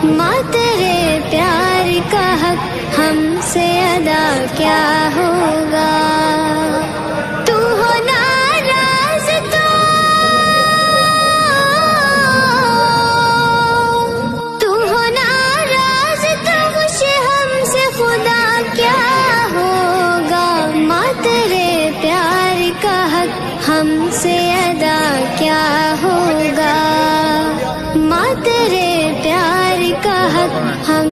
माँ तेरे प्यार का हक हमसे अदा क्या होगा। तू हो नाराज तो मुझे हमसे खुदा क्या होगा। माँ तेरे प्यार का हक हमसे अदा क्या होगा। माँ तेरे प्यार का हक हम